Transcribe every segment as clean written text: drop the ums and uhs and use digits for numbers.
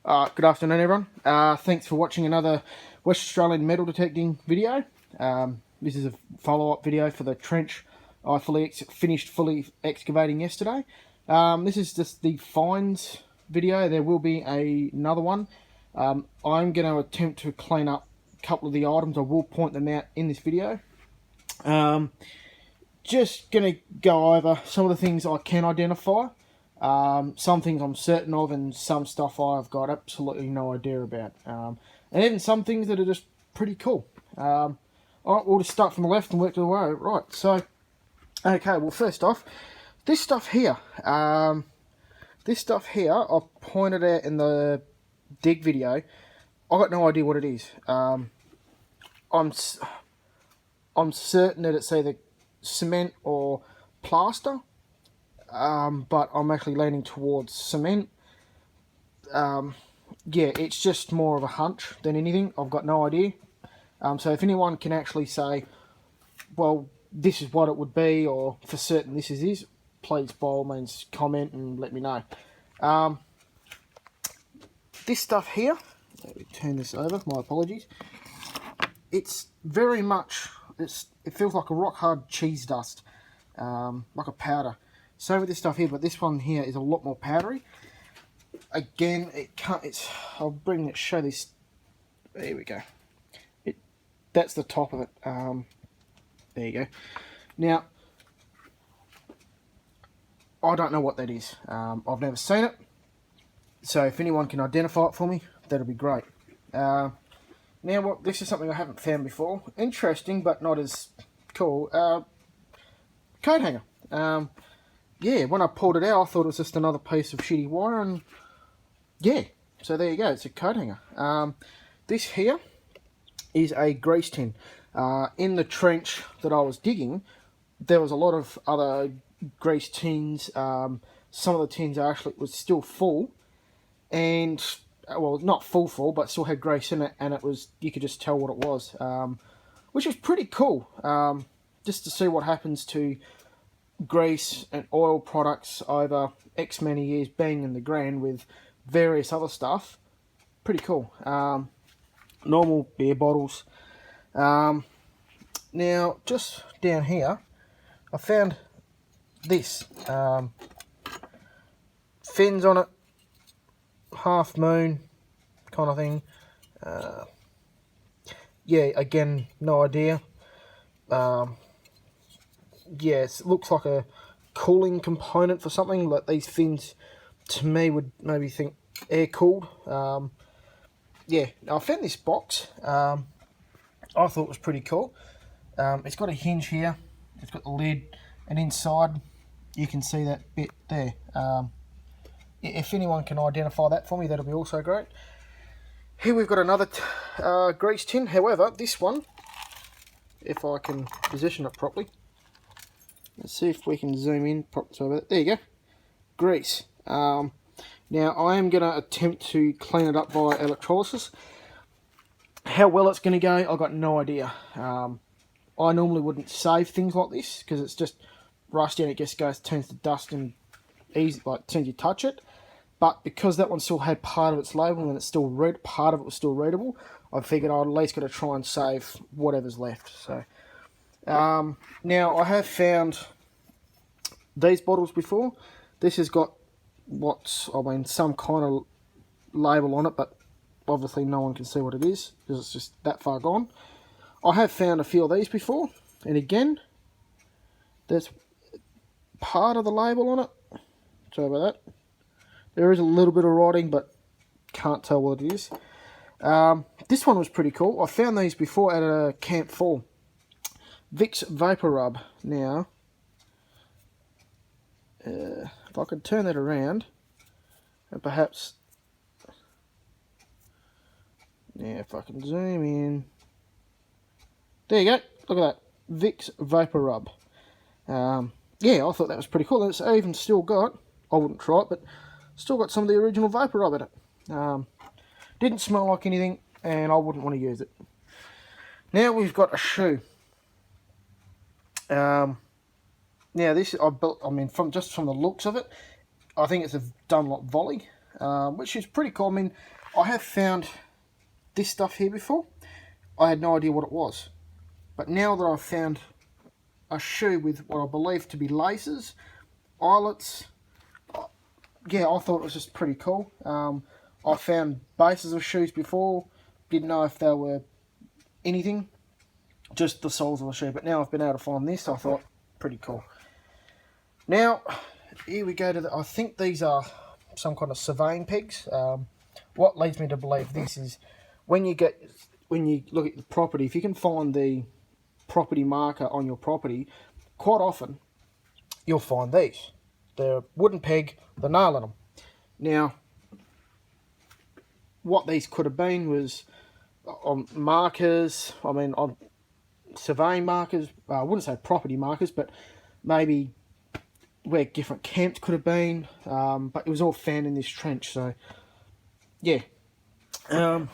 Good afternoon, everyone. Thanks for watching another West Australian metal detecting video. This is a follow-up video for the trench I finished fully excavating yesterday. This is just the finds video. There will be another one. I'm going to attempt to clean up a couple of the items. I will point them out in this video. Just going to go over some of the things I can identify. Some things I'm certain of, and some stuff I've got absolutely no idea about. And even some things that are just pretty cool. Alright, we'll just start from the left and work to the way. Right, so, okay, well, first off, this stuff here. I pointed out in the dig video. I got no idea what it is. I'm certain that it's either cement or plaster. But I'm actually leaning towards cement. Yeah, it's just more of a hunch than anything. I've got no idea. So if anyone can actually say, well, this is what it would be, or for certain this is this, please by all means comment and let me know. This stuff here, let me turn this over, my apologies. It's very much, it feels like a rock hard cheese dust, like a powder. So with this stuff here, but this one here is a lot more powdery. Again, I'll bring it, show this. There we go. That's the top of it. There you go. Now, I don't know what that is. I've never seen it. So if anyone can identify it for me, that'll be great. Now, this is something I haven't found before. Interesting, but not as cool. Coat hanger. Yeah, when I pulled it out, I thought it was just another piece of shitty wire, and yeah, so there you go, it's a coat hanger. This here is a grease tin. In the trench that I was digging, there was a lot of other grease tins. Some of the tins actually was still full, and, well, not full, but still had grease in it, and it was, you could just tell what it was, which is pretty cool, just to see what happens to grease and oil products over X many years being in the ground with various other stuff. Pretty cool. Normal beer bottles. Now, just down here, I found this. Fins on it, half moon kind of thing. Yeah, again, no idea. Yes, it looks like a cooling component for something. Like these fins, to me, would maybe think air cooled. Yeah, I found this box. I thought it was pretty cool. It's got a hinge here. It's got the lid, and inside you can see that bit there. If anyone can identify that for me, that'll be also great. Here we've got another grease tin. However, this one, if I can position it properly. Let's see if we can zoom in. So there you go. Grease. Now I am going to attempt to clean it up by electrolysis. How well it's going to go, I've got no idea. I normally wouldn't save things like this because it's just rusty and it just turns to dust and easy, like as soon as you touch it. But because that one still had part of its label and it's still part of it was still readable, I figured I'd at least got to try and save whatever's left. So. Now I have found these bottles before. This has got some kind of label on it, but obviously no one can see what it is because it's just that far gone. I have found a few of these before, and again, there's part of the label on it. Sorry about that. There is a little bit of writing, but can't tell what it is. This one was pretty cool. I found these before at a Camp 4. Vicks Vapor Rub. Now, if I could turn that around, and perhaps, yeah, if I can zoom in, there you go, look at that, Vicks Vapor Rub. Yeah, I thought that was pretty cool. It's even still got, I wouldn't try it, but still got some of the original Vapor Rub in it. Didn't smell like anything, and I wouldn't want to use it. Now we've got a shoe. Now this from the looks of it, I think it's a Dunlop Volley, which is pretty cool. I mean, I have found this stuff here before. I had no idea what it was. But now that I've found a shoe with what I believe to be laces, eyelets, yeah, I thought it was just pretty cool. I found bases of shoes before, didn't know if they were anything, just the soles of the shoe. But now I've been able to find this, I thought, pretty cool. Now, here we go to I think these are some kind of surveying pegs. What leads me to believe this is when you look at the property, if you can find the property marker on your property, quite often you'll find these. They're a wooden peg, the nail in them. Now, what these could have been was on markers, on surveying markers, I wouldn't say property markers, but maybe where different camps could have been, but it was all found in this trench, so yeah. Now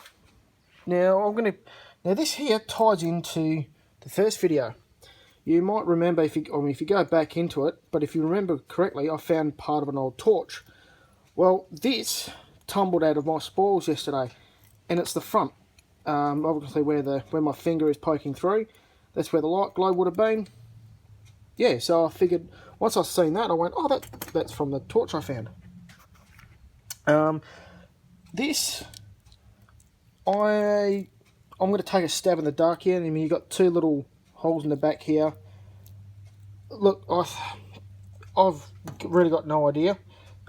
this here ties into the first video. You might remember if you go back into it, but if you remember correctly, I found part of an old torch. Well, this tumbled out of my spoils yesterday, and it's the front. Obviously where my finger is poking through, that's where the light glow would have been. Yeah, so I figured once I seen that, I went, oh, that's from the torch I found. This, I'm going to take a stab in the dark here. You've got two little holes in the back here. Look, I've really got no idea.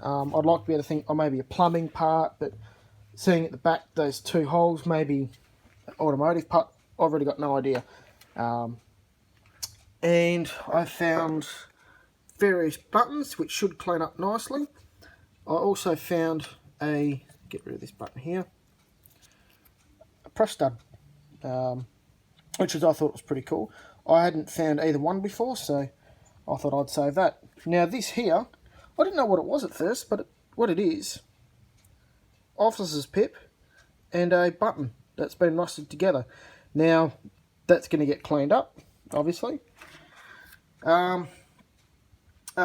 I'd like to be able to think, oh, maybe a plumbing part, but seeing at the back those two holes, maybe an automotive part, I've really got no idea. And I found various buttons which should clean up nicely. I also found get rid of this button here, a press stud, which I thought was pretty cool. I hadn't found either one before, so I thought I'd save that. Now this here, I didn't know what it was at first, but what it is, officer's pip and a button that's been rusted together. Now that's going to get cleaned up, obviously. A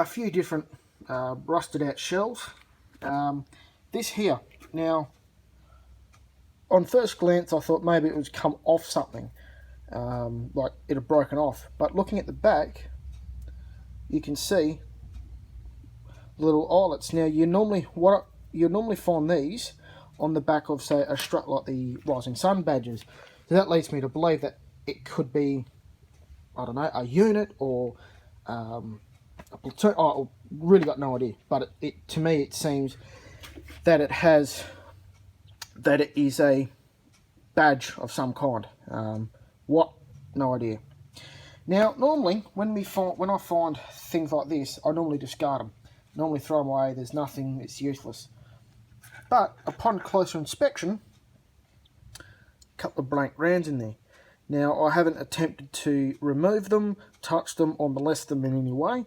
few different rusted out shells. This here, now on first glance I thought maybe it would come off something, like it had broken off, but looking at the back you can see little eyelets. Now you normally find these on the back of, say, a strut like the Rising Sun badges. So that leads me to believe that it could be, I don't know, a unit or a platoon. I really got no idea, but to me it seems that it is a badge of some kind. What? No idea. Now, normally when I find things like this, I normally discard them. Normally throw them away. There's nothing. It's useless. But upon closer inspection, a couple of blank rounds in there. Now, I haven't attempted to remove them, touch them, or molest them in any way.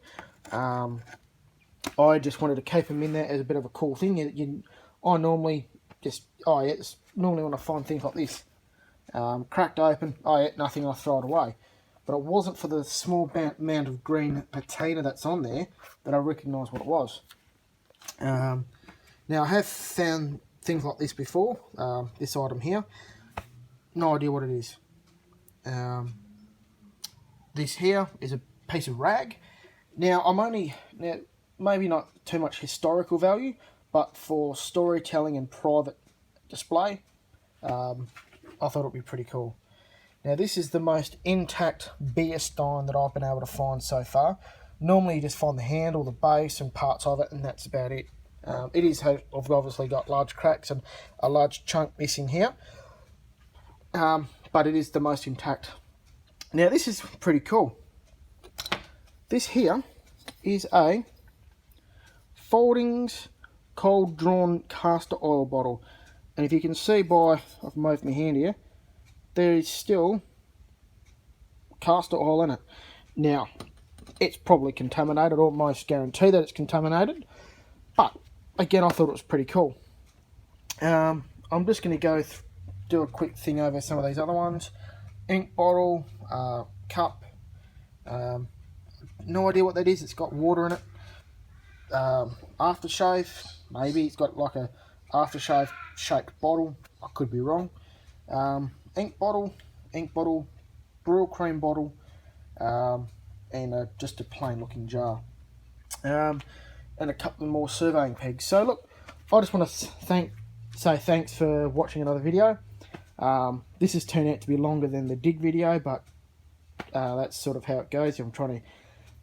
I just wanted to keep them in there as a bit of a cool thing. I normally just, it's normally when I find things like this, cracked open, nothing, I throw it away. But it wasn't for the small amount of green patina that's on there that I recognised what it was. Now, I have found things like this before. This item here, no idea what it is. This here is a piece of rag. Now, maybe not too much historical value, but for storytelling and private display, I thought it would be pretty cool. Now, this is the most intact beer stein that I've been able to find so far. Normally, you just find the handle, the base, and parts of it, and that's about it. I've obviously got large cracks and a large chunk missing here, but it is the most intact. Now, this is pretty cool. This here is a Foldings cold drawn castor oil bottle, and if you can see I've moved my hand here, there is still castor oil in it. Now, it's probably contaminated, almost guarantee that it's contaminated, but again, I thought it was pretty cool. I'm just going to do a quick thing over some of these other ones. Ink bottle, cup, no idea what that is. It's got water in it. Aftershave, maybe it's got like a aftershave shaped bottle. I could be wrong. Ink bottle, Brylcreem bottle, and just a plain looking jar. And a couple more surveying pegs. So look, I just want to say thanks for watching another video. This has turned out to be longer than the dig video, but that's sort of how it goes. I'm trying to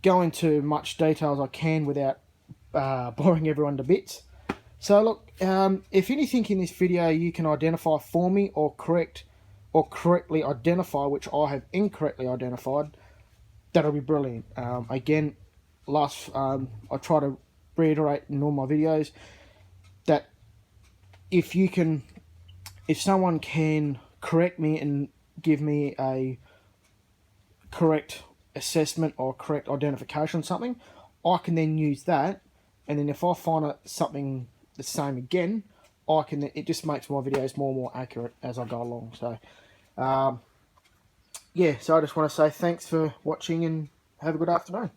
go into much detail as I can without boring everyone to bits. So look, if anything in this video you can identify for me or correctly identify, which I have incorrectly identified, that'll be brilliant. Again, I try to reiterate in all my videos that if someone can correct me and give me a correct assessment or correct identification on something, I can then use that, and then if I find something the same again, it just makes my videos more and more accurate as I go along. So yeah, so I just want to say thanks for watching and have a good afternoon.